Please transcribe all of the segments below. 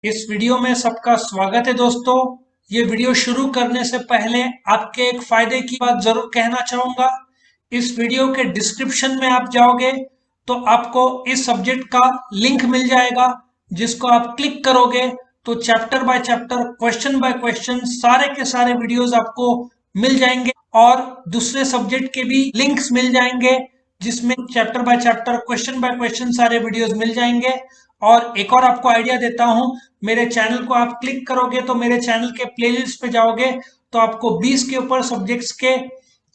इस वीडियो में सबका स्वागत है दोस्तों। ये वीडियो शुरू करने से पहले आपके एक फायदे की बात जरूर कहना चाहूंगा। इस वीडियो के डिस्क्रिप्शन में आप जाओगे तो आपको इस सब्जेक्ट का लिंक मिल जाएगा, जिसको आप क्लिक करोगे तो chapter by chapter, question by question सारे के सारे वीडियोस आपको मिल जाएंगे और दूसरे सब्जेक्ट के भी लिंक्स मिल जाएंगे, जिसमें chapter by chapter, question by question सारे वीडियोस मिल जाएंगे। और एक और आपको आइडिया देता हूं, मेरे चैनल को आप क्लिक करोगे तो मेरे चैनल के प्लेलिस्ट पे जाओगे तो आपको 20 के ऊपर सब्जेक्ट्स के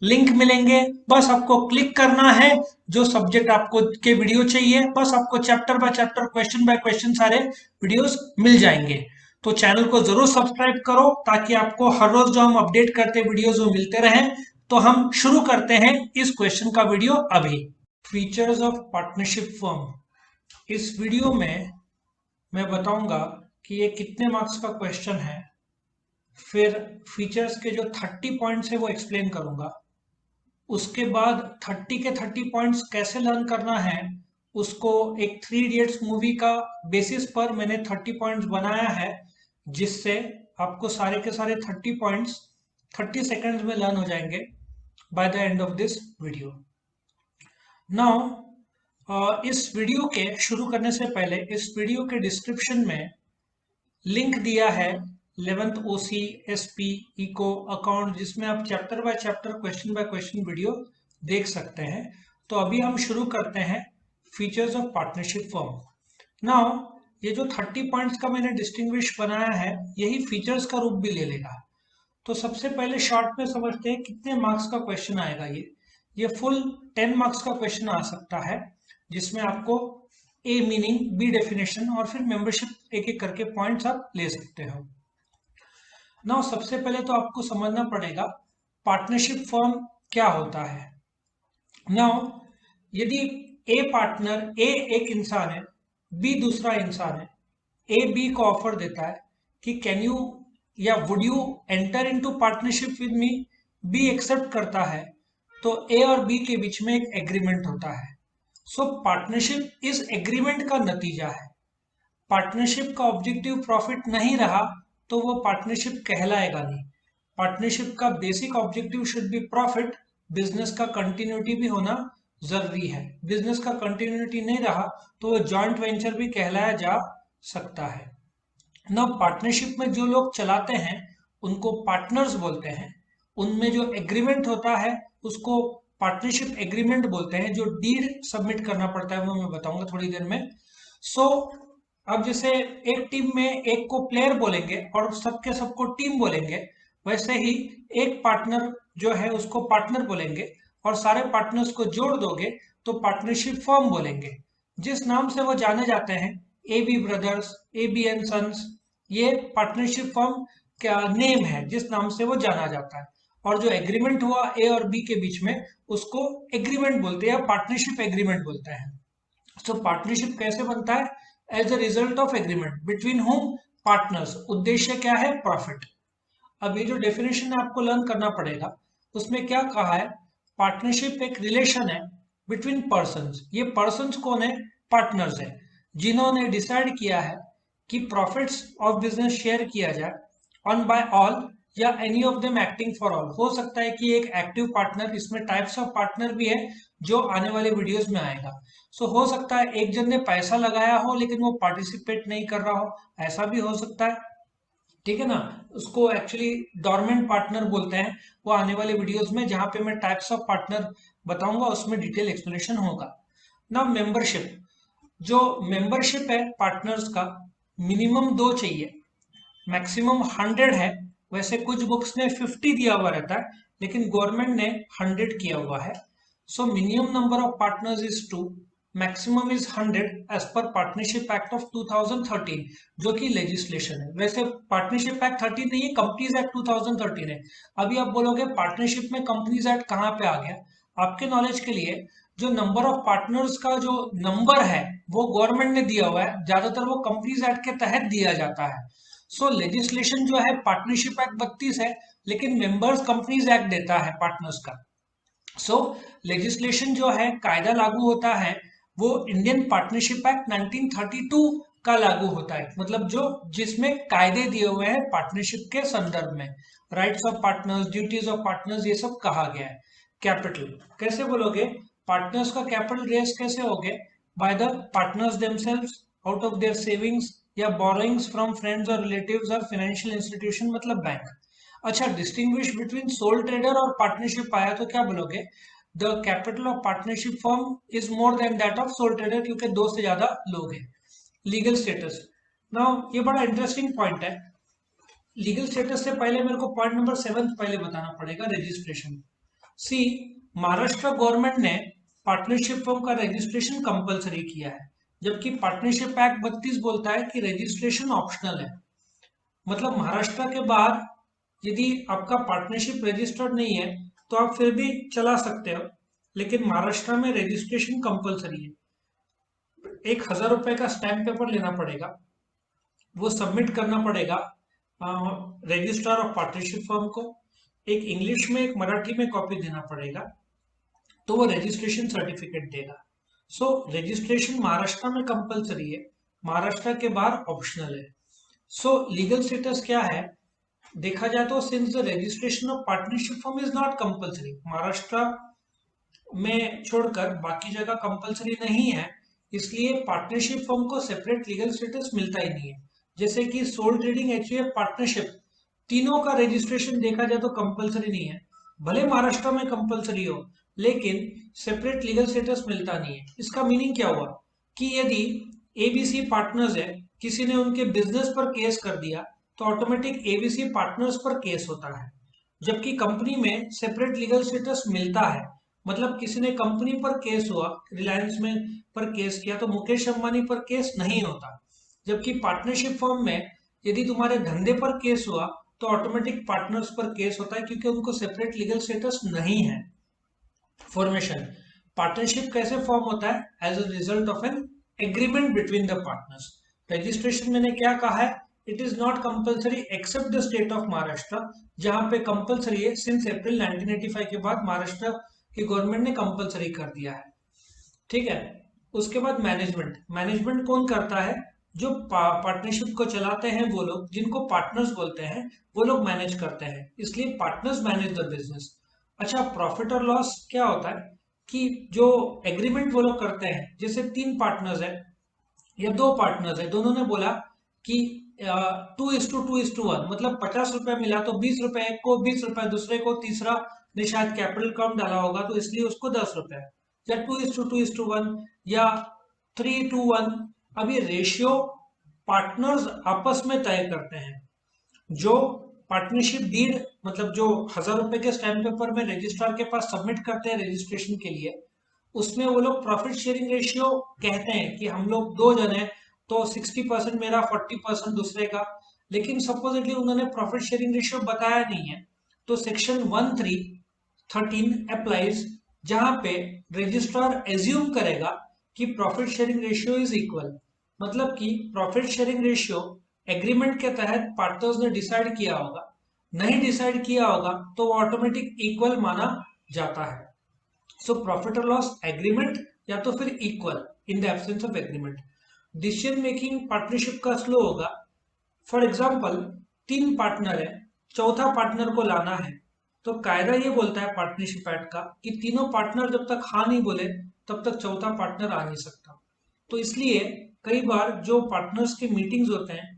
लिंक मिलेंगे। बस आपको क्लिक करना है, जो सब्जेक्ट आपको के वीडियो चाहिए, बस आपको chapter by chapter, question by question सारे वीडियोस मिल जाएंगे। तो चैनल को जरूर सब्सक्राइब करो ताकि आपको हर रोज जो हम अपडेट करते वीडियोस वो मिलते रहें। तो हम शुरू करते हैं इस क्वेश्चन का वीडियो अभी। Features of partnership firm. इस वीडियो में मैं बताऊंगा कि ये कितने मार्क्स का क्वेश्चन है, फिर फीचर्स के जो 30 पॉइंट्स है वो एक्सप्लेन करूंगा। उसके बाद 30 के 30 पॉइंट्स कैसे लर्न करना है, उसको एक थ्री इडियट्स मूवी का बेसिस पर मैंने 30 पॉइंट्स बनाया है, जिससे आपको सारे के सारे 30 पॉइंट्स 30 सेकंड्स में लर्न हो जाएंगे by the end of this video. Now इस वीडियो के शुरू करने से पहले इस वीडियो के डिस्क्रिप्शन में लिंक दिया है 11th ओसी एसपी इको अकाउंट, जिसमें आप chapter by chapter, question by question video देख सकते हैं। तो अभी हम शुरू करते हैं features of partnership firm. Now ये जो 30 पॉइंट्स का मैंने डिस्टिंग्विश बनाया है, यही फीचर्स का रूप भी ले लेगा। तो सबसे पहले शॉर्ट में समझते हैं कितने मार्क्स का क्वेश्चन आएगा। ये फुल 10 मार्क्स का क्वेश्चन आ सकता है, जिसमें आपको ए मीनिंग, बी डेफिनेशन और फिर मेंबरशिप एक एक करके पॉइंट्स आप ले सकते हो। नाउ सबसे पहले तो आपको समझना पड़ेगा पार्टनरशिप फर्म क्या होता है। नाउ यदि ए पार्टनर, ए एक इंसान है, बी दूसरा इंसान है, ए बी को ऑफर देता है कि कैन यू या would you enter into partnership with me, B accept करता है, तो ए और बी के बीच में एक एग्रीमेंट होता है। सो पार्टनरशिप इस एग्रीमेंट का नतीजा है। पार्टनरशिप का ऑब्जेक्टिव प्रॉफिट नहीं रहा तो वो पार्टनरशिप कहलाएगा नहीं। पार्टनरशिप का basic objective should be profit. Business का कंटिन्यूटी भी होना जरूरी है। बिजनेस का कंटिन्यूटी नहीं रहा तो वो जॉइंट वेंचर भी कहलाया जा सकता है ना। पार्टनरशिप में जो लोग चलाते हैं उनको पार्टनर्स बोलते हैं। उनमें जो एग्रीमेंट होता है उसको पार्टनरशिप एग्रीमेंट बोलते हैं। जो डीड सबमिट करना पड़ता है वो मैं बताऊंगा थोड़ी देर में। सो अब जैसे एक टीम में एक को प्लेयर बोलेंगे और सबके सबको टीम बोलेंगे, वैसे ही एक पार्टनर जो है उसको पार्टनर बोलेंगे और सारे पार्टनर्स को जोड़ दोगे तो पार्टनरशिप फर्म बोलेंगे। जिस नाम से वो जाने जाते हैं, A B brothers, A B and sons, ये पार्टनरशिप फर्म का नेम है जिस नाम से वो जाना जाता है। और जो एग्रीमेंट हुआ ए और बी के बीच में, उसको एग्रीमेंट बोलते हैं या पार्टनरशिप एग्रीमेंट बोलते हैं। सो पार्टनरशिप कैसे बनता है? As a result of agreement between home, partners. उद्देश्य क्या है? प्रॉफिट। अब ये जो डेफिनेशन आपको लर्न करना पड़ेगा, उसमें क्या कहा है? पार्टनरशिप एक रिलेशन है बिटवीन पर्सन्स। ये पर्सन्स कौन है? पार्टनर्स है, जिन्होंने डिसाइड किया है कि प्रॉफिट्स ऑफ बिजनेस शेयर किया जाए ऑन बाय ऑल या any of them acting for all. हो सकता है कि एक एक्टिव पार्टनर, इसमें टाइप्स ऑफ पार्टनर भी है जो आने वाले वीडियोस में आएगा। सो हो सकता है एक जन ने पैसा लगाया हो लेकिन वो पार्टिसिपेट नहीं कर रहा हो, ऐसा भी हो सकता है। ठीक है ना। उसको एक्चुअली डॉर्मेंट पार्टनर बोलते हैं। वो आने वाले वीडियोस में जहां पे मैं टाइप्स ऑफ पार्टनर बताऊंगा उसमें डिटेल एक्सप्लेनेशन होगा ना। मेंबरशिप, जो मेंबरशिप है पार्टनर्स का, मिनिमम 2 चाहिए, मैक्सिमम 100 है। वैसे कुछ बुक्स ने 50 दिया हुआ रहता है, लेकिन गवर्नमेंट ने 100 किया हुआ है। सो minimum number of partners is 2, maximum is 100 as per partnership act of 2013, जो कि लेजिस्लेशन है। वैसे पार्टनरशिप एक्ट 13 नहीं है, कंपनीज एक्ट 2013 है। अभी आप बोलोगे पार्टनरशिप में कंपनीज एक्ट कहाँ पे आ गया? आपके नॉलेज के लिए, जो नंबर ऑफ पार्टनर्स का जो नंबर है वो गवर्नमेंट ने दिया हुआ है, ज्यादातर वो कंपनीज एक्ट के तहत दिया जाता है। सो लेजिस्लेशन जो है पार्टनरशिप एक्ट 32 है, लेकिन मेंबर्स कंपनीज एक्ट देता है पार्टनर्स का। सो लेजिस्लेशन जो है, कायदा लागू होता है, वो इंडियन पार्टनरशिप एक्ट 1932 का लागू होता है, मतलब जो जिसमें कायदे दिए हुए हैं पार्टनरशिप के संदर्भ में, rights of partners, duties of partners, ये सब कहा गया है। कैपिटल कैसे बोलोगे, पार्टनर्स का कैपिटल रेस कैसे होगे, by the partners themselves out of their savings या बोरोइंग्स फ्रॉम फ्रेंड्स और रिलेटिव्स और फाइनेंशियल इंस्टीट्यूशन मतलब बैंक। अच्छा, डिस्टिंग्विश बिटवीन सोल ट्रेडर और पार्टनरशिप आया तो क्या बोलोगे, the capital of partnership firm is more than that of soul trader, क्योंकि दो से ज्यादा लोग हैं। लीगल स्टेटस, नाउ ये बड़ा इंटरेस्टिंग पॉइंट है। लीगल स्टेटस से पहले मेरे को पॉइंट नंबर 7 पहले बताना पड़ेगा, रजिस्ट्रेशन। सी, महाराष्ट्र गवर्नमेंट ने पार्टनरशिप फर्म का रजिस्ट्रेशन कंपलसरी किया है, जबकि पार्टनरशिप एक्ट 32 बोलता है कि रजिस्ट्रेशन ऑप्शनल है। मतलब महाराष्ट्र के बाहर यदि आपका पार्टनरशिप रजिस्टर्ड नहीं है तो आप फिर भी चला सकते हो, लेकिन महाराष्ट्र में रजिस्ट्रेशन कंपलसरी है। 1,000 रुपए का स्टैम्प पेपर लेना पड़ेगा, वो सबमिट करना पड़ेगा रजिस्ट्रार ऑफ पार्टनरशिप फर्म को, एक इंग्लिश में एक मराठी में कॉपी देना पड़ेगा, तो वो रजिस्ट्रेशन सर्टिफिकेट देगा। सो रजिस्ट्रेशन महाराष्ट्र में कंपलसरी है, महाराष्ट्र के बाहर ऑप्शनल है। सो लीगल स्टेटस क्या है, देखा जाए तो since the registration of partnership firm is not compulsory, Maharashtra में छोड़कर बाकी जगह कंपलसरी नहीं है, इसलिए पार्टनरशिप फर्म को सेपरेट लीगल स्टेटस मिलता ही नहीं है। जैसे कि सोल ट्रेडिंग, एचयूएफ, पार्टनरशिप, तीनों का रजिस्ट्रेशन देखा जाए तो कंपलसरी नहीं है, भले महाराष्ट्र में कंपलसरी हो लेकिन सेपरेट लीगल स्टेटस मिलता नहीं है। इसका मीनिंग क्या हुआ कि यदि एबीसी पार्टनर्स है, किसी ने उनके बिजनेस पर केस कर दिया तो ऑटोमेटिक एबीसी पार्टनर्स पर केस होता है, जबकि कंपनी में सेपरेट लीगल स्टेटस मिलता है। मतलब किसी ने कंपनी पर केस हुआ, रिलायंस में पर केस किया तो मुकेश अंबानी पर केस नहीं होता, जबकि पार्टनरशिप फर्म में यदि तुम्हारे धंधे पर केस हुआ तो ऑटोमेटिक पार्टनर्स पर केस होता है, क्योंकि उनको सेपरेट लीगल स्टेटस नहीं है। फॉर्मेशन, पार्टनरशिप कैसे फॉर्म होता है, as a result of an agreement between the partners. Registration मैंने क्या कहा है, it is not compulsory except the state of Maharashtra, जहां पे कंपलसरी है सिंस अप्रैल 1985 के बाद महाराष्ट्र की गवर्नमेंट ने कंपलसरी कर दिया है। ठीक है, उसके बाद मैनेजमेंट, मैनेजमेंट कौन करता है, जो पार्टनरशिप को चलाते हैं वो लोग, जिनको पार्टनर्स बोलते हैं, वो लोग मैनेज करते हैं, इसलिए पार्टनर्स मैनेज द बिजनेस। अच्छा, प्रॉफिट और लॉस क्या होता है कि जो एग्रीमेंट वो लोग करते हैं, जैसे 3 पार्टनर्स है या 2 पार्टनर्स है, दोनों ने बोला कि 2:2:1, मतलब 50 रुपए मिला तो 20 रुपए एक को, 20 रुपए दूसरे को, तीसरा ने शायद कैपिटल कम डाला होगा तो इसलिए उसको 10 रुपए, या 2:2:1 या 3:1। अब ये रेशियो पार्टनर्स आपस में तय करते हैं। जो पार्टनरशिप डीड, मतलब जो 1,000 रुपए के स्टैम्प पेपर में रजिस्ट्रार के पास सबमिट करते हैं रजिस्ट्रेशन के लिए, उसमें वो लोग प्रॉफिट शेयरिंग रेशियो कहते हैं कि हम लोग 2 जन हैं तो 60% मेरा, 40% दूसरे का, लेकिन सपोजिटली उन्होंने प्रॉफिट शेयरिंग रेशियो बताया नहीं है, तो सेक्शन 1313 अप्लाइज, जहां पे रजिस्ट्रार एज्यूम करेगा कि profit sharing ratio is equal, मतलब कि प्रॉफिट शेयरिंग रेशियो एग्रीमेंट के तहत पार्टनर्स ने डिसाइड किया होगा, नहीं डिसाइड किया होगा तो ऑटोमेटिक इक्वल माना जाता है। सो प्रॉफिट और लॉस एग्रीमेंट या तो फिर equal in the absence of agreement. Decision making partnership का स्लो होगा। फॉर एग्जांपल 3 पार्टनर है, चौथा पार्टनर को लाना है, तो कायदा ये बोलता है पार्टनरशिप एक्ट का कि तीनों पार्टनर जब तक हाँ नहीं बोले तब तक चौथा पार्टनर आ नहीं सकता। तो इसलिए कई बार जो पार्टनर्स के मीटिंग्स होते हैं,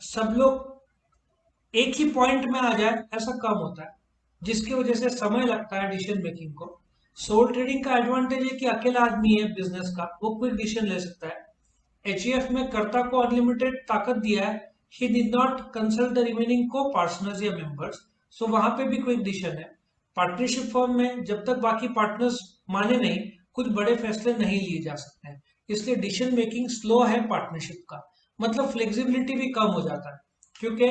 सब लोग एक ही पॉइंट में आ जाए ऐसा कम होता है, जिसकी वजह से समय लगता है डिसीजन मेकिंग को। सोल ट्रेडिंग का एडवांटेज है कि अकेला आदमी है बिजनेस का, वो क्विक डिसीजन ले सकता है। एचईएफ में कर्ता को अनलिमिटेड ताकत दिया है, he did not consult the remaining को पार्टनर्स या मेंबर्स, सो वहां पे भी क्विक डिसीजन है। पार्टनरशिप फर्म में जब तक बाकी पार्टनर्स माने नहीं, कुछ बड़े फैसले नहीं लिए जा सकते हैं, इसलिए डिसीजन मेकिंग स्लो है पार्टनरशिप का, मतलब फ्लेक्सिबिलिटी भी कम हो जाता है, क्योंकि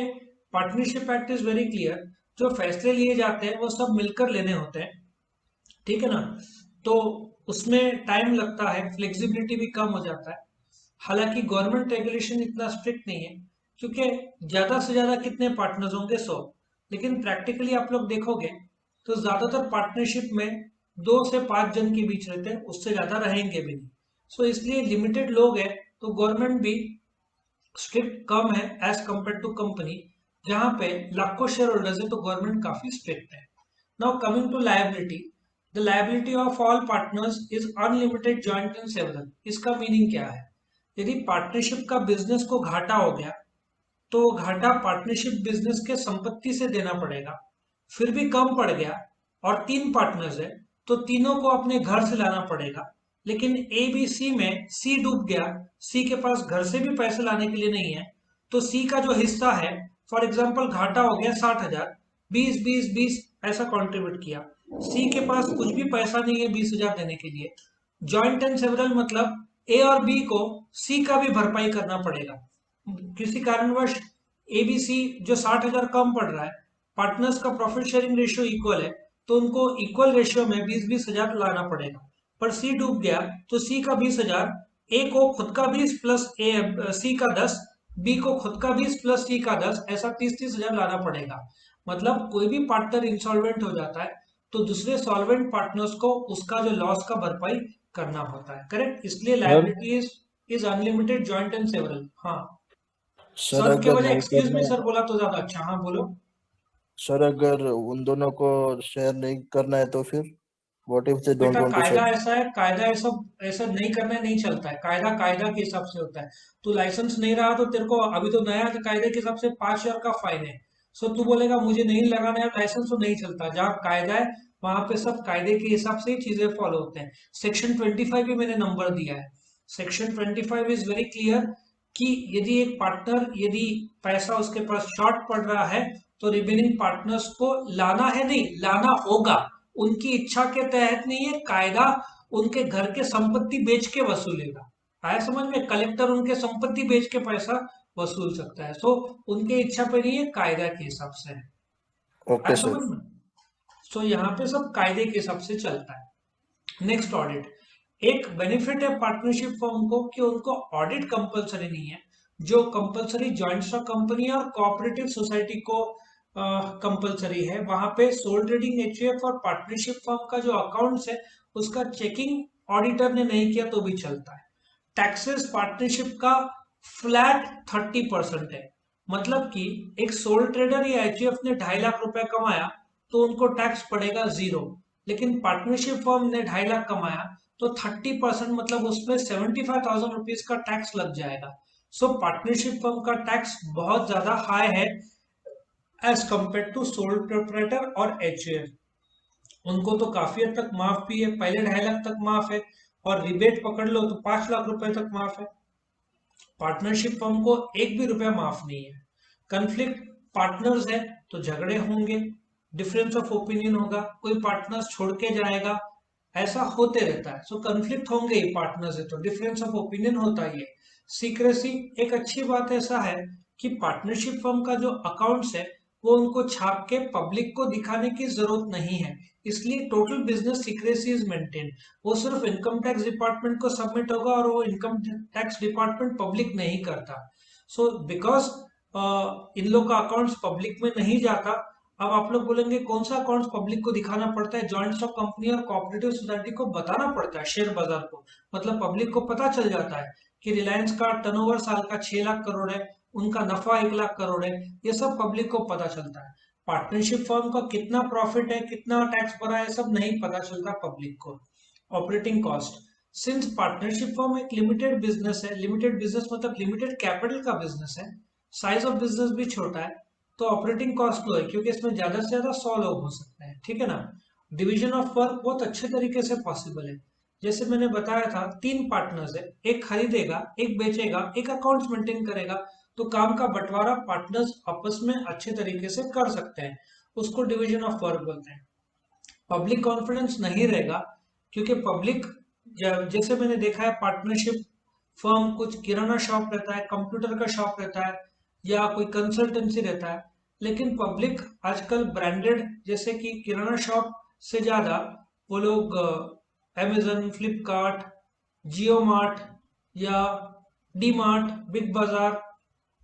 partnership act is very clear, जो फैसले लिए जाते हैं वो सब मिलकर लेने होते हैं, ठीक है ना, तो उसमें टाइम लगता है, फ्लेक्सिबिलिटी भी कम हो जाता है। हालांकि गवर्नमेंट रेगुलेशन इतना स्ट्रिक्ट नहीं है, क्योंकि ज्यादा से ज्यादा कितने पार्टनर्स होंगे 100, लेकिन प्रैक्टिकली आप लोग देखोगे तो ज्यादातर पार्टनरशिप में 2 से 5 जन के बीच रहते हैं, उससे ज्यादा रहेंगे भी नहीं। सो इसलिए लिमिटेड लोग हैं तो गवर्नमेंट भी स्ट्रिक्ट कम है एज कंपेयर टू कंपनी, जहां पे लाखों शेयर होल्डर्स है तो गवर्नमेंट काफी स्ट्रिक्ट है। Now coming to liability, the liability of all partners is unlimited joint and several. इसका मीनिंग क्या है? यदि पार्टनरशिप का बिजनेस को घाटा हो गया तो घाटा पार्टनरशिप बिजनेस के संपत्ति से देना पड़ेगा। फिर भी कम पड़ गया और तीन पार्टनर्स है तो तीनों को अपने घर से लाना पड़ेगा। लेकिन ए बी सी में सी डूब गया, सी के पास घर से भी पैसे लाने के लिए नहीं है, तो सी का जो हिस्सा है, फॉर एग्जाम्पल घाटा हो गया 60,000, 20 ऐसा कॉन्ट्रीब्यूट किया, सी के पास कुछ भी पैसा नहीं है 20,000 देने के लिए। जॉइंट एंड सेवरल मतलब ए और बी को सी का भी भरपाई करना पड़ेगा। किसी कारणवश एबीसी जो 60,000 कम पड़ रहा है, पार्टनर्स का प्रॉफिट शेयरिंग रेशियो इक्वल है, तो उनको इक्वल रेशियो में 20,000 लाना पड़ेगा। पर सी डूब गया तो सी का 20,000, ए को खुद का 20 प्लस सी का 10, बी को खुद का 20 प्लस सी का 10, ऐसा 30,000 लाना पड़ेगा। मतलब कोई भी पार्टनर इंसॉल्वेंट हो जाता है तो दूसरे सॉल्वेंट पार्टनर्स को उसका जो लॉस का भरपाई करना होता है। करेक्ट? इसलिए sir liability is unlimited joint and several. हाँ, सर सर के अगर बजाय नहीं एक्सक्यूज मी करना, सर बोला तो ज्यादा अच्छा। हाँ बोलो। सर अगर उन दोनों को शेयर नहीं करना है तो फिर व्हाट इफ दे डोंट बेटा वांट टू कायदा शेयर? ऐसा है, कायदा ऐसा ऐसा नहीं करना नहीं चलता है। कायदा कायदा के हिसाब से होता है। तू लाइसेंस नहीं रहा तो तेरे को अभी तो नया कायदे के हिसाब से 5,000 का फाइन है। सो तू बोलेगा मुझे नहीं लगाना है लाइसेंस, तो नहीं चलता। जहाँ कायदा है वहां पे सब कायदे के हिसाब से ही चीजें फॉलो होते हैं। सेक्शन 25 भी मैंने नंबर दिया है। सेक्शन 25 इज वेरी क्लियर कि यदि एक पार्टनर, यदि पैसा उसके पास शॉर्ट पड़ रहा है तो रिमेनिंग पार्टनर्स को लाना है, नहीं लाना होगा। उनकी इच्छा के तहत नहीं है, कायदा उनके घर के संपत्ति बेच के वसूलेगा। आया समझ में? कलेक्टर उनके संपत्ति बेच के पैसा वसूल सकता है। सो उनके इच्छा पे नहीं है, कायदा के हिसाब से है। आया ओके समझ सर। में? सो यहाँ पे सब कायदे के हिसाब से चलता है। Next audit. एक बेनिफिट है पार्टनरशिप फर्म को कि उनको ऑडिट कंपलसरी नहीं है, जो कंपलसरी जॉइंट स्टॉक कंपनी और कोऑपरेटिव सोसाइटी को कंपलसरी है। वहां पे सोल ट्रेडिंग एचयूएफ और पार्टनरशिप फर्म का जो अकाउंट्स है उसका चेकिंग ऑडिटर ने नहीं किया तो भी चलता है। टैक्सेस पार्टनरशिप का फ्लैट 30% है। मतलब कि एक सोल ट्रेडर या एचयूएफ ने 2.5 लाख रुपए कमाया तो उनको टैक्स पड़ेगा 0। लेकिन पार्टनरशिप फर्म ने 2.5 लाख कमाया तो 30% मतलब उसमें 75,000 रुपीज का टैक्स लग जाएगा। सो पार्टनरशिप फर्म का टैक्स बहुत ज्यादा हाई है as compare to sole proprietor और एचयूएफ। उनको तो काफी हद तक माफ भी है, पहले 2.5 लाख तक माफ है, और रिबेट पकड़ लो तो 5 लाख रुपए तक माफ है। पार्टनरशिप फर्म को एक भी रुपया माफ नहीं है। कन्फ्लिक्ट पार्टनर्स है तो झगड़े होंगे, डिफरेंस ऑफ ओपिनियन होगा, कोई पार्टनर्स छोड़ के जाएगा, ऐसा होते रहता है। सो कन्फ्लिक्ट होंगे ही, पार्टनर्स है तो डिफरेंस ऑफ ओपिनियन होता ही है। सीक्रेसी एक अच्छी बात ऐसा है कि पार्टनरशिप फर्म का जो अकाउंट्स है वो उनको छाप के पब्लिक को दिखाने की जरूरत नहीं है, इसलिए total business secrecy is maintain. वो सिर्फ इनकम टैक्स डिपार्टमेंट को सबमिट होगा और वो इनकम टैक्स डिपार्टमेंट पब्लिक नहीं करता। सो बिकॉज इन लोग का अकाउंट्स पब्लिक में नहीं जाता। अब आप लोग बोलेंगे कौन सा अकाउंट्स पब्लिक को दिखाना पड़ता है? जॉइंट स्टॉक कंपनी और कोऑपरेटिव सोसाइटी को बताना पड़ता है, शेयर बाजार को। मतलब पब्लिक को पता चल जाता है कि रिलायंस का टर्नओवर साल का 6 लाख करोड़ है, उनका नफा 1 लाख करोड़ है, ये सब पब्लिक को पता चलता है। पार्टनरशिप फर्म का कितना प्रॉफिट है, कितना टैक्स भरा है, सब नहीं पता चलता पब्लिक को। Operating cost, since partnership firm एक लिमिटेड बिजनेस है, लिमिटेड बिजनेस मतलब लिमिटेड कैपिटल का बिजनेस है, साइज ऑफ बिजनेस भी छोटा है, तो ऑपरेटिंग कॉस्ट लो है क्योंकि इसमें ज्यादा से ज्यादा 100 लोग हो सकते हैं। ठीक है ना? डिवीजन ऑफ वर्क बहुत अच्छे तरीके से पॉसिबल है। जैसे मैंने बताया था, तीन पार्टनर्स है, एक खरीदेगा, एक बेचेगा, एक अकाउंट्स मेंटेन करेगा, तो काम का बंटवारा पार्टनर्स आपस में अच्छे तरीके से कर सकते हैं। उसको डिवीजन ऑफ वर्क बोलते हैं। पब्लिक कॉन्फिडेंस नहीं रहेगा क्योंकि पब्लिक, जैसे मैंने देखा है पार्टनरशिप फर्म, कुछ किराना शॉप रहता है, कंप्यूटर का शॉप रहता है, या कोई कंसल्टेंसी रहता है, लेकिन पब्लिक आजकल ब्रांडेड, जैसे कि किराना शॉप से ज्यादा वो लोग अमेजन, फ्लिपकार्ट, जियो मार्ट या डी मार्ट, बिग बाजार,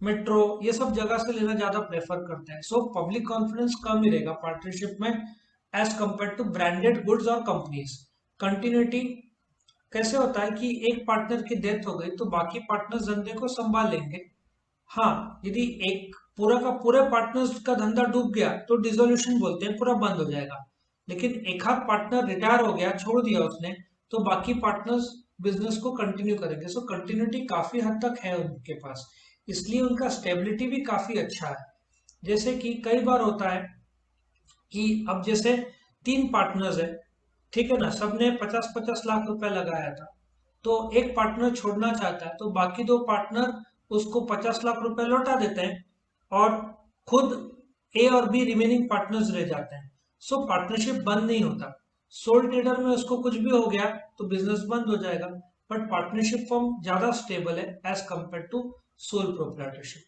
मेट्रो, ये सब जगह से लेना ज्यादा प्रेफर करते हैं। सो पब्लिक कॉन्फिडेंस कम ही रहेगा पार्टनरशिप में as compare to branded goods और कंपनीज। कंटिन्यूटी, कैसे होता है कि एक पार्टनर की डेथ हो गई तो बाकी पार्टनर्स धंधे को संभाल लेंगे। हाँ, यदि एक पूरा का पूरे पार्टनर्स का धंधा डूब गया तो डिसोल्यूशन बोलते हैं, पूरा बंद हो जाएगा। लेकिन एक आध पार्टनर रिटायर हो गया, छोड़ दिया उसने, तो बाकी पार्टनर्स बिजनेस को कंटिन्यू करेंगे। सो कंटिन्यूटी काफी हद तक है उनके पास, इसलिए उनका स्टेबिलिटी भी काफी अच्छा है। जैसे कि कई बार होता है कि अब जैसे 3 पार्टनर्स है, ठीक है ना, सबने 50-50 लाख रुपए लगाया था, तो एक पार्टनर छोड़ना चाहता है तो बाकी 2 पार्टनर उसको 50 लाख रुपए लौटा देते हैं और खुद ए और बी रिमेनिंग पार्टनर्स रह जाते हैं। सो पार्टनरशिप बंद नहीं होता। सोल ट्रेडर में उसको कुछ भी हो गया तो बिजनेस बंद हो जाएगा, बट पार्टनरशिप फॉर्म ज्यादा स्टेबल है as compare to sole proprietorship.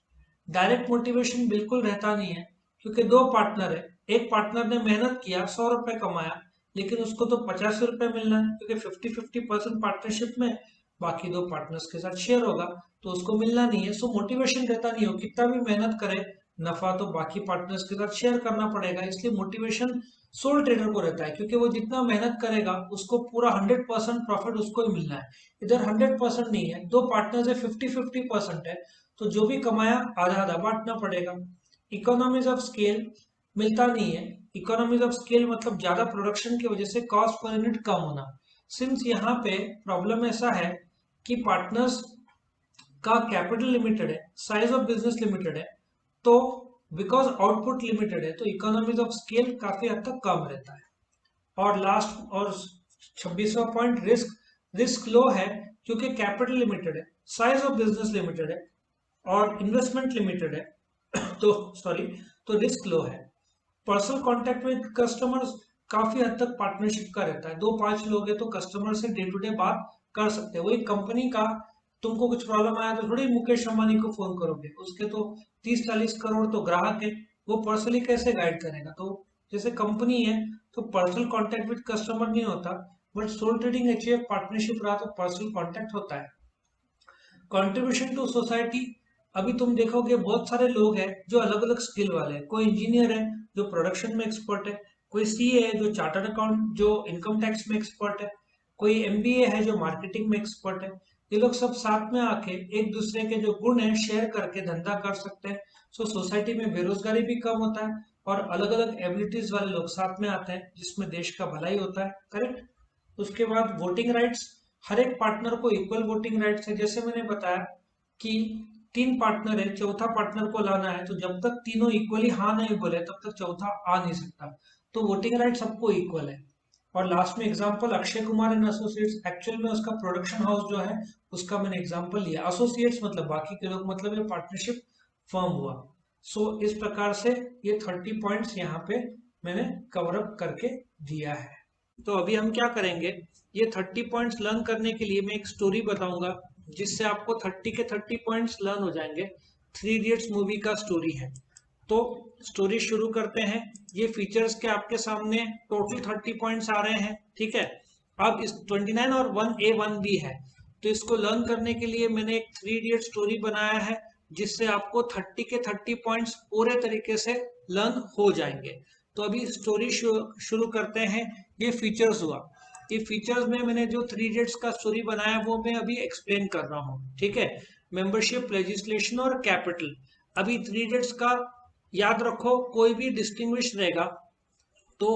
Direct motivation बिल्कुल रहता नहीं है, क्योंकि 2 पार्टनर है, एक पार्टनर ने मेहनत किया 100 रुपए कमाया, लेकिन उसको तो 50 रुपए मिलना है, क्योंकि 50-50% पार्टनरशिप में बाकी 2 पार्टनर्स के साथ शेयर होगा, तो उसको मिलना नहीं है। सो मोटिवेशन रहता नहीं हो, कितना भी मेहनत करे नफा तो बाकी पार्टनर्स के साथ शेयर करना पड़ेगा। इसलिए मोटिवेशन सोल ट्रेडर को रहता है, क्योंकि वो जितना मेहनत करेगा उसको पूरा 100% प्रॉफिट उसको ही मिलना है। इधर 100% नहीं है, 2 पार्टनर्स है, 50-50% है, तो जो भी कमाया आधा आधा बांटना पड़ेगा। इकोनॉमीज ऑफ स्केल मिलता नहीं है। इकोनॉमीज ऑफ स्केल मतलब ज्यादा प्रोडक्शन की वजह से कॉस्ट पर यूनिट कम होना। सिंस यहाँ पे प्रॉब्लम ऐसा है कि पार्टनर्स का कैपिटल लिमिटेड है, साइज ऑफ बिजनेस लिमिटेड है, तो बिकॉज आउटपुट लिमिटेड है तो इकोनॉमीज ऑफ स्केल काफी हद तक कम रहता है। और लास्ट और 26वां पॉइंट, रिस्क। रिस्क लो है क्योंकि कैपिटल लिमिटेड है, साइज ऑफ बिजनेस लिमिटेड है और इन्वेस्टमेंट लिमिटेड है तो सॉरी, तो रिस्क लो है। पर्सनल कांटेक्ट विद कस्टमर्स काफी हद तक पार्टनरशिप का रहता है। 2-5 लोग हैं तो कस्टमर से डे टू डे बात कर सकते हैं। वही कंपनी का तुमको कुछ प्रॉब्लम आया तो थोड़ी मुकेश अंबानी को फोन करोगे, उसके तो 30-40 करोड़ तो ग्राहक है, वो पर्सनली कैसे गाइड करेगा। तो जैसे कंपनी है तो पर्सनल कांटेक्ट विद कस्टमर नहीं होता, but sole trading HUF partnership रहा तो पर्सनल कांटेक्ट होता है। कंट्रीब्यूशन टू सोसाइटी, अभी तुम देखोगे बहुत सारे लोग हैं जो अलग अलग स्किल वाले हैं। कोई इंजीनियर है जो प्रोडक्शन में एक्सपर्ट है, कोई सीए है जो चार्टर्ड अकाउंट जो इनकम टैक्स में एक्सपर्ट है, कोई एमबीए है जो मार्केटिंग में एक्सपर्ट है। ये लोग सब साथ में आके एक दूसरे के जो गुण है शेयर करके धंधा कर सकते हैं। सो सोसाइटी में बेरोजगारी भी कम होता है और अलग अलग एबिलिटीज वाले लोग साथ में आते हैं, जिसमें देश का भलाई होता है। करेक्ट। उसके बाद वोटिंग राइट्स, हर एक पार्टनर को इक्वल वोटिंग राइट्स है। जैसे मैंने बताया कि 3 पार्टनर है, चौथा पार्टनर को लाना है तो जब तक तीनों इक्वली हाँ नहीं बोले तब तक चौथा आ नहीं सकता। तो वोटिंग राइट सबको इक्वल है। और लास्ट में example Akshay Kumar and associates, actual में उसका प्रोडक्शन हाउस जो है उसका मैंने एग्जांपल लिया। एसोसिएट्स मतलब बाकी के लोग, मतलब ये पार्टनरशिप फर्म हुआ। सो इस प्रकार से ये 30 पॉइंट्स यहाँ पे मैंने कवर अप करके दिया है। तो अभी हम क्या करेंगे, ये 30 पॉइंट्स लर्न करने के लिए मैं एक स्टोरी बताऊंगा जिससे आपको 30 के 30 पॉइंट्स लर्न हो जाएंगे। 3 इडियट्स मूवी का स्टोरी है। तो स्टोरी शुरू करते हैं। ये फीचर्स के आपके सामने टोटल 30 पॉइंट्स आ रहे हैं, ठीक है। अब इस 29 और 1A 1B है, तो इसको लर्न करने के लिए मैंने एक 3 इडियट स्टोरी बनाया है जिससे आपको 30 के 30 पॉइंट्स पूरे तरीके से लर्न हो जाएंगे। तो अभी स्टोरी शुरू करते हैं। ये फीचर्स हुआ, ये फीचर्स में मैंने जो 3 इडियट्स का स्टोरी बनाया वो मैं अभी एक्सप्लेन कर रहा हूँ, ठीक है। मेंबरशिप, लेजिस्लेशन और कैपिटल। अभी 3 इडियट्स का याद रखो, कोई भी डिस्टिंग्विश रहेगा तो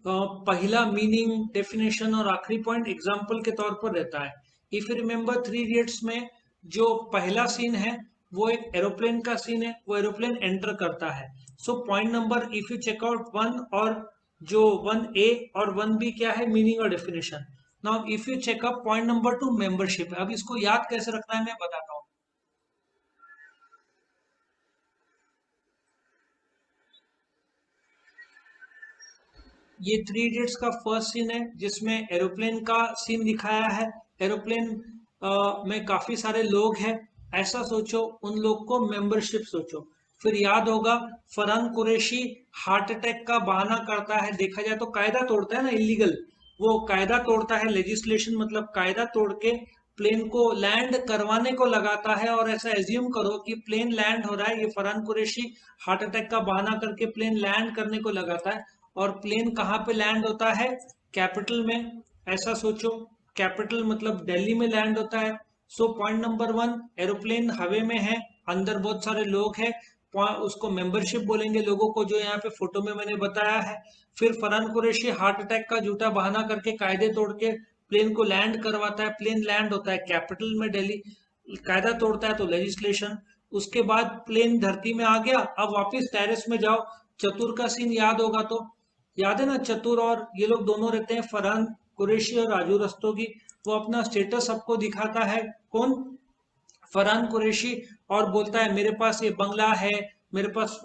पहला मीनिंग, डेफिनेशन और आखिरी पॉइंट एग्जाम्पल के तौर पर रहता है। इफ यू रिमेंबर 3 इडियट्स में जो पहला सीन है वो एक एरोप्लेन का सीन है, वो एरोप्लेन एंटर करता है। So point number, if you check out 1 और जो 1A और 1B क्या है, मीनिंग और definition. Now if you checkup point number 2 membership. अब इसको याद कैसे रखना है मैं बताता हूँ। ये 3 इडियट्स का फर्स्ट सीन है जिसमें एरोप्लेन का सीन दिखाया है। एरोप्लेन में काफी सारे लोग हैं, ऐसा सोचो, उन लोग को मेंबरशिप सोचो। फिर याद होगा फरहान कुरैशी हार्ट अटैक का बहाना करता है, देखा जाए तो कायदा तोड़ता है ना, इलीगल, वो कायदा तोड़ता है। लेजिस्लेशन मतलब कायदा तोड़ के प्लेन को लैंड करवाने को लगाता है। और ऐसा एज्यूम करो कि प्लेन लैंड हो रहा है, ये फरहान कुरैशी हार्ट अटैक का बहाना करके प्लेन लैंड करने को लगाता है। और प्लेन कहाँ पे लैंड होता है, कैपिटल में, ऐसा सोचो। कैपिटल मतलब दिल्ली में लैंड होता है। सो पॉइंट नंबर 1, एरोप्लेन हवे में है, अंदर बहुत सारे लोग हैं, उसको मेंबरशिप बोलेंगे लोगों को, जो यहाँ पे फोटो में मैंने बताया है। फिर फरहान कुरैशी हार्ट अटैक का झूठा बहाना करके कायदे तोड़ के प्लेन को लैंड करवाता है, प्लेन लैंड होता है कैपिटल में दिल्ली, कायदा तोड़ता है तो लेजिस्लेशन। उसके बाद प्लेन धरती में आ गया, अब वापस टेरेस में जाओ, चतुर का सीन याद होगा तो, याद है ना, चतुर और ये लोग दोनों रहते हैं, फरहान कुरैशी और राजू रस्तोगी। वो अपना स्टेटस सबको दिखाता है, कौन, फरहान कुरैशी, और बोलता है मेरे पास ये बंगला है, मेरे पास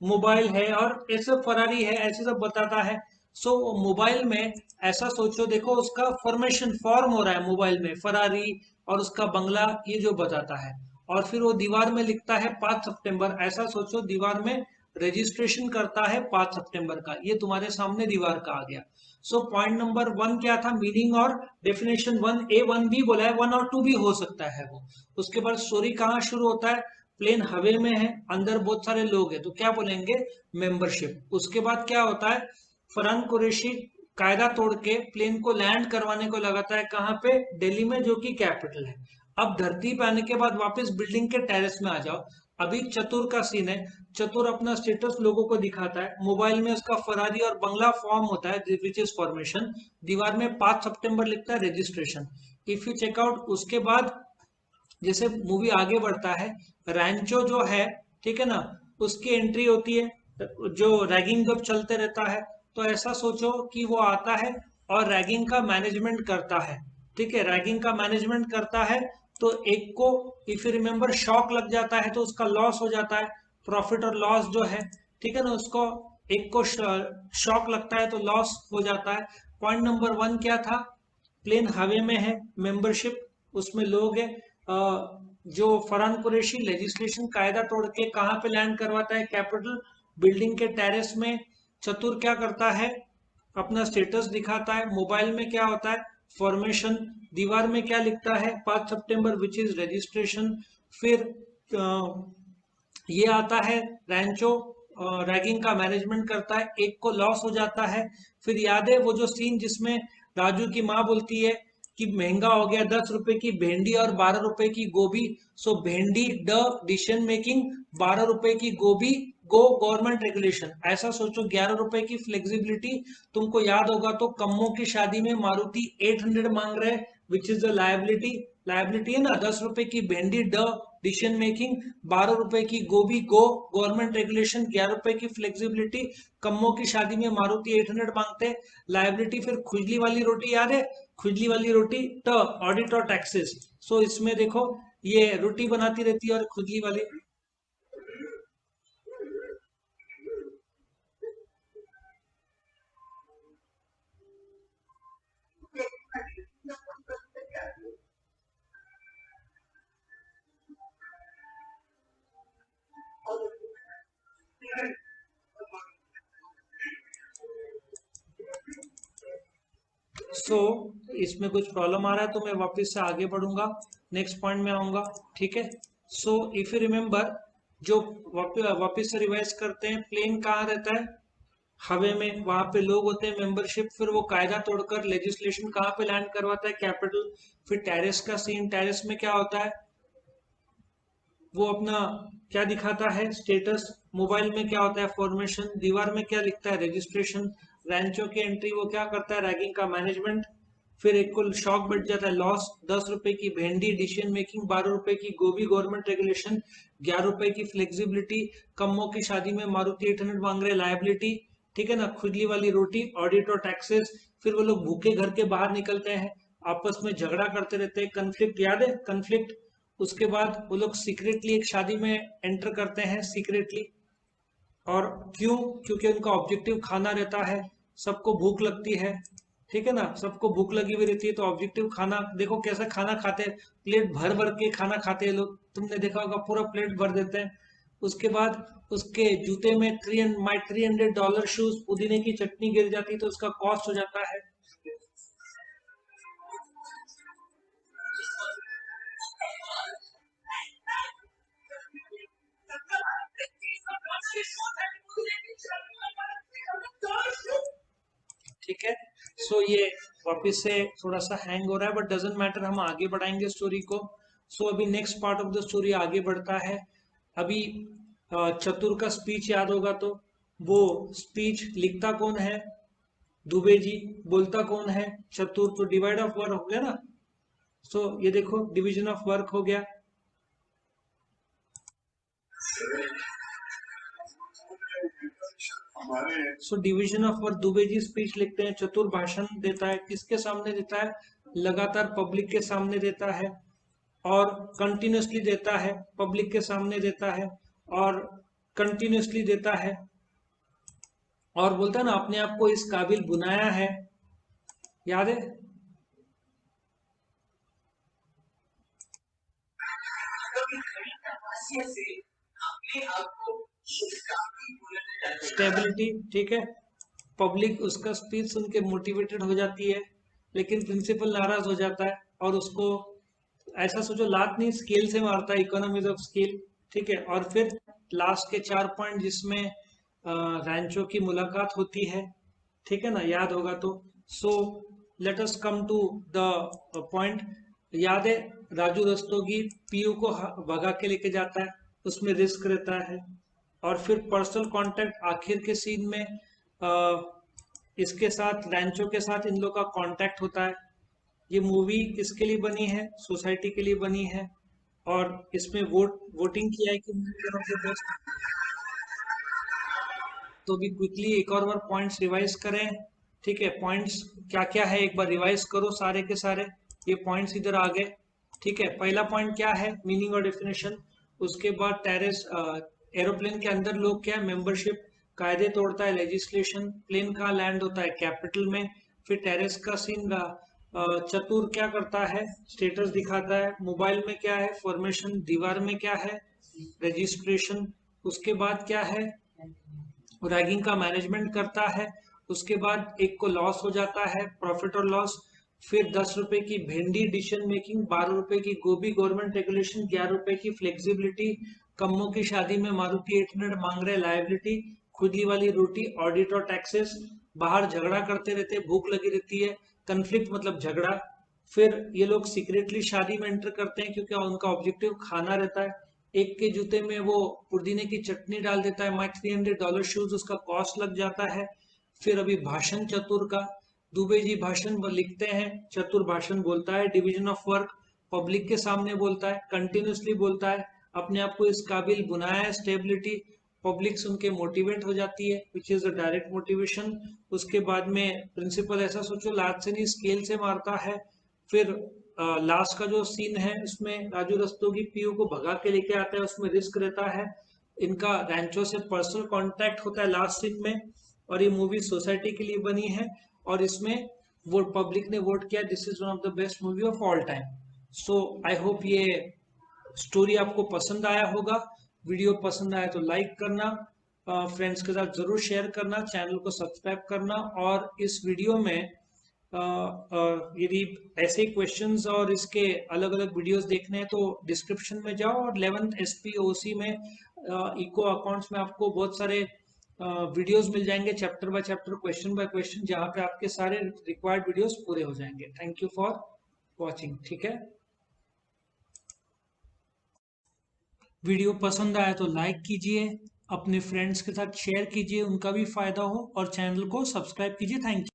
मोबाइल है और ऐसे फरारी है, ऐसे सब बताता है। सो मोबाइल में ऐसा सोचो, देखो उसका फॉर्मेशन फॉर्म हो रहा है मोबाइल में, फरारी और उसका बंगला, ये जो बताता है। और फिर वो दीवार में लिखता है 5 सितंबर, ऐसा सोचो दीवार में रजिस्ट्रेशन करता है 5 सितंबर का, ये तुम्हारे सामने दीवार का आ गया। सो पॉइंट नंबर 1 क्या था, मीनिंग और डेफिनेशन 1A 1B बोला है, 1 और 2 भी हो सकता है वो। उसके बाद स्टोरी कहाँ शुरू होता है, प्लेन हवे में है, अंदर बहुत सारे लोग हैं, तो क्या बोलेंगे, मेंबरशिप। उसके बाद क्या होता है, फरहान कुरैशी कायदा तोड़ के प्लेन को लैंड करवाने को लगाता है, कहाँ पे, दिल्ली में, जो कि कैपिटल है। अब धरती पे आने के बाद वापस बिल्डिंग के टेरेस में आ जाओ, अभी चतुर का सीन है, चतुर अपना स्टेटस लोगों को दिखाता है, मोबाइल में उसका फरारी और बंगला फॉर्म होता है विच इज फॉर्मेशन, दीवार में 5 सितंबर लिखता है, रजिस्ट्रेशन। इफ यू चेकआउट, उसके बाद जैसे मूवी आगे बढ़ता है, रैंचो जो है, ठीक है ना, उसकी एंट्री होती है, जो रैगिंग जब चलते रहता है, तो ऐसा सोचो कि वो आता है और रैगिंग का मैनेजमेंट करता है, ठीक है, रैगिंग का मैनेजमेंट करता है। तो एक को, इफ यू रिमेम्बर, शॉक लग जाता है तो उसका लॉस हो जाता है, प्रॉफिट और लॉस जो है, ठीक है ना, उसको एक को शॉक लगता है तो लॉस हो जाता है। पॉइंट नंबर 1 क्या था, प्लेन हवे में है, मेंबरशिप, उसमें लोग हैं, जो फरहान कुरैशी लेजिस्लेशन कायदा तोड़ के कहाँ पे लैंड करवाता है, कैपिटल, बिल्डिंग के टेरेस में। चतुर क्या करता है, अपना स्टेटस दिखाता है, मोबाइल में क्या होता है, फॉर्मेशन, दीवार में क्या लिखता है, 5 सितंबर विच इज रजिस्ट्रेशन। फिर ये आता है रैंचो, रैगिंग का मैनेजमेंट करता है, एक को लॉस हो जाता है। फिर याद है वो जो सीन जिसमें राजू की माँ बोलती है कि महंगा हो गया, 10 रुपए की भेंडी और 12 रुपए की गोभी। सो भेंडी ड डिसीजन मेकिंग, 12 रुपए की गोभी गो गवर्नमेंट रेगुलेशन, ऐसा सोचो, 11 रुपए की फ्लेक्सिबिलिटी। तुमको याद होगा तो कम्मों की शादी में मारुति 800 मांग रहे, which is the liability, liability है ना, 10 रुपए की भेंडी ड डिसीजन मेकिंग, 12 रुपए की गोभी गो गवर्नमेंट रेगुलेशन, 11 रुपए की फ्लेक्सिबिलिटी। कम्मों की शादी में मारुति 800 मांगते, लायबिलिटी। फिर खुजली वाली रोटी याद है, खुजली वाली रोटी ट ऑडिट और टैक्सेस। सो इसमें देखो ये रोटी बनाती रहती है और खुजली वाली, सो इसमें कुछ प्रॉब्लम आ रहा है तो मैं वापस से आगे बढ़ूंगा, नेक्स्ट पॉइंट में आऊंगा, ठीक है। सो इफ यू रिमेम्बर, जो वापस से रिवाइज करते हैं, प्लेन कहाँ रहता है, हवे में, वहां पे लोग होते हैं, मेंबरशिप। फिर वो कायदा तोड़कर लेजिस्लेशन कहाँ पे लैंड करवाता है, कैपिटल। फिर टेरेस का सीन, टेरेस में क्या होता है, वो अपना क्या दिखाता है, स्टेटस। मोबाइल में क्या होता है, फॉर्मेशन। दीवार में क्या लिखता है, रजिस्ट्रेशन। रैंचो की एंट्री, वो क्या करता है, रैगिंग का मैनेजमेंट। फिर एक को शॉक बढ़ जाता है, लॉस, 10 रुपए की भेंडी डिसीजन मेकिंग, 12 रुपए की गोभी गवर्नमेंट रेगुलेशन, 11 रुपए की फ्लेक्सिबिलिटी। कम्मों की शादी में मारुति 800 मांग रहे, लायबिलिटी, ठीक है ना, खुजली वाली रोटी, ऑडिट और टैक्सेस। फिर वो लोग भूखे घर के बाहर निकलते हैं, आपस में झगड़ा करते रहते हैं, कन्फ्लिक्ट, याद है, कन्फ्लिक्ट। उसके बाद वो लोग सीक्रेटली एक शादी में एंटर करते हैं, सीक्रेटली। और क्यों, क्योंकि उनका ऑब्जेक्टिव खाना रहता है, सबको भूख लगती है, ठीक है ना, सबको भूख लगी हुई रहती है, तो ऑब्जेक्टिव खाना, देखो कैसे खाना खाते हैं, प्लेट भर भर के खाना खाते हैं लोग, तुमने देखा होगा, पूरा प्लेट भर देते हैं। उसके बाद उसके जूते में $300 शूज, पुदीने की चटनी गिर जाती है तो उसका कॉस्ट हो जाता है। ठीक है, सो ये वापस से थोड़ा सा हैंग हो रहा है, बट डजेंट मैटर, हम आगे बढ़ाएंगे स्टोरी को। सो अभी next part of the story आगे बढ़ता है। अभी चतुर का स्पीच याद होगा, तो वो स्पीच लिखता कौन है? दुबे जी। बोलता कौन है? चतुर। तो डिवाइड ऑफ वर्क हो गया ना। सो ये देखो, डिवीजन ऑफ वर्क हो गया। So division of work, Dubey ji speech लिखते हैं, चतुर भाषण देता है। किसके सामने देता है? लगातार पब्लिक के सामने देता है, और कंटिन्यूसली देता है, पब्लिक के सामने देता है और कंटिन्यूसली देता है। और बोलता है ना, अपने आप को इस काबिल बनाया है। याद है? स्टेबिलिटी, ठीक है। पब्लिक उसका स्पीच सुन के मोटिवेटेड हो जाती है, लेकिन प्रिंसिपल नाराज हो जाता है और उसको, ऐसा सोचो, लात नहीं स्केल से मारता है, इकोनॉमीज ऑफ स्केल, ठीक है। और फिर लास्ट के 4 पॉइंट, जिसमें रैंचो की मुलाकात होती है, ठीक है ना, याद होगा तो। So let us come to the point. याद है, राजू रस्तोगी पीयू को भगा के लेके जाता है, उसमें रिस्क रहता है। और फिर पर्सनल कांटेक्ट आखिर के सीन में, इसके साथ, रैंचो के साथ इन लोग का कांटेक्ट होता है। ये मूवी किसके लिए बनी है? सोसाइटी के लिए बनी है। और इसमें वोटिंग किया है कि बेस्ट। तो भी क्विकली एक और बार पॉइंट्स रिवाइज करें, ठीक है। पॉइंट्स क्या क्या है एक बार रिवाइज करो सारे के सारे। ये पॉइंट्स इधर आ गए, ठीक है। पहला पॉइंट क्या है? मीनिंग और डेफिनेशन। उसके बाद टेरेस, एरोप्लेन के अंदर लोग क्या है? मेंबरशिप। कायदे तोड़ता है, लेजिस्लेशन। प्लेन कहाँ लैंड होता है? कैपिटल में। फिर टेरेस का सीन रहा। चतुर क्या करता है? स्टेटस दिखाता है। मोबाइल में क्या है? फॉर्मेशन। दीवार में क्या है? रजिस्ट्रेशन। उसके बाद क्या है? रैगिंग का मैनेजमेंट करता है। उसके बाद एक को लॉस हो जाता है, प्रॉफिट और लॉस। फिर 10 रुपए की भिंडी डिसीजन मेकिंग, 12 रुपए की गोभी गवर्नमेंट रेगुलेशन, 11 रुपए की फ्लेक्सिबिलिटी। कम्मों की शादी में मारुति 800 मांग रहे लायबिलिटी। खुदी वाली रोटी, ऑडिट और टैक्सेस। बाहर झगड़ा करते रहते, भूख लगी रहती है। कन्फ्लिक्ट मतलब झगड़ा। फिर ये लोग सीक्रेटली शादी में एंटर करते हैं, क्योंकि उनका ऑब्जेक्टिव खाना रहता है। एक के जूते में वो पुदीने की चटनी डाल देता है। माइक $300 शूज, उसका कॉस्ट लग जाता है। फिर अभी भाषण चतुर का, दुबे जी भाषण लिखते हैं, चतुर भाषण बोलता है। डिवीजन ऑफ वर्क, पब्लिक के सामने बोलता है, कंटिन्यूसली बोलता है, अपने आप को इस काबिल बनाया है। स्टेबिलिटी, पब्लिक सुन के मोटिवेट हो जाती है, which is a direct motivation. उसके बाद में प्रिंसिपल, ऐसा सोचो, लात से नहीं स्केल से मारता है। फिर लास्ट का जो सीन है, उसमें राजू रस्तोगी पीयू को भगा के लेके आता है, उसमें रिस्क रहता है। इनका रैंचो से पर्सनल कांटेक्ट होता है लास्ट सीन में। और ये मूवी सोसाइटी के लिए बनी है, और इसमें वो पब्लिक ने वोट किया, this is one of the best movie of all time. So I hope ये स्टोरी आपको पसंद आया होगा। वीडियो पसंद आया तो लाइक करना, फ्रेंड्स के साथ जरूर शेयर करना, चैनल को सब्सक्राइब करना। और इस वीडियो में यदि ऐसे क्वेश्चंस और इसके अलग अलग वीडियोस देखने हैं तो डिस्क्रिप्शन में जाओ, और 11th SPOC में इको अकाउंट्स में आपको बहुत सारे वीडियोस मिल जाएंगे, chapter by chapter, question by question, जहां पे आपके सारे रिक्वायर्ड वीडियोस पूरे हो जाएंगे। थैंक यू फॉर वॉचिंग, ठीक है। वीडियो पसंद आया तो लाइक कीजिए, अपने फ्रेंड्स के साथ शेयर कीजिए, उनका भी फायदा हो, और चैनल को सब्सक्राइब कीजिए। Thank you.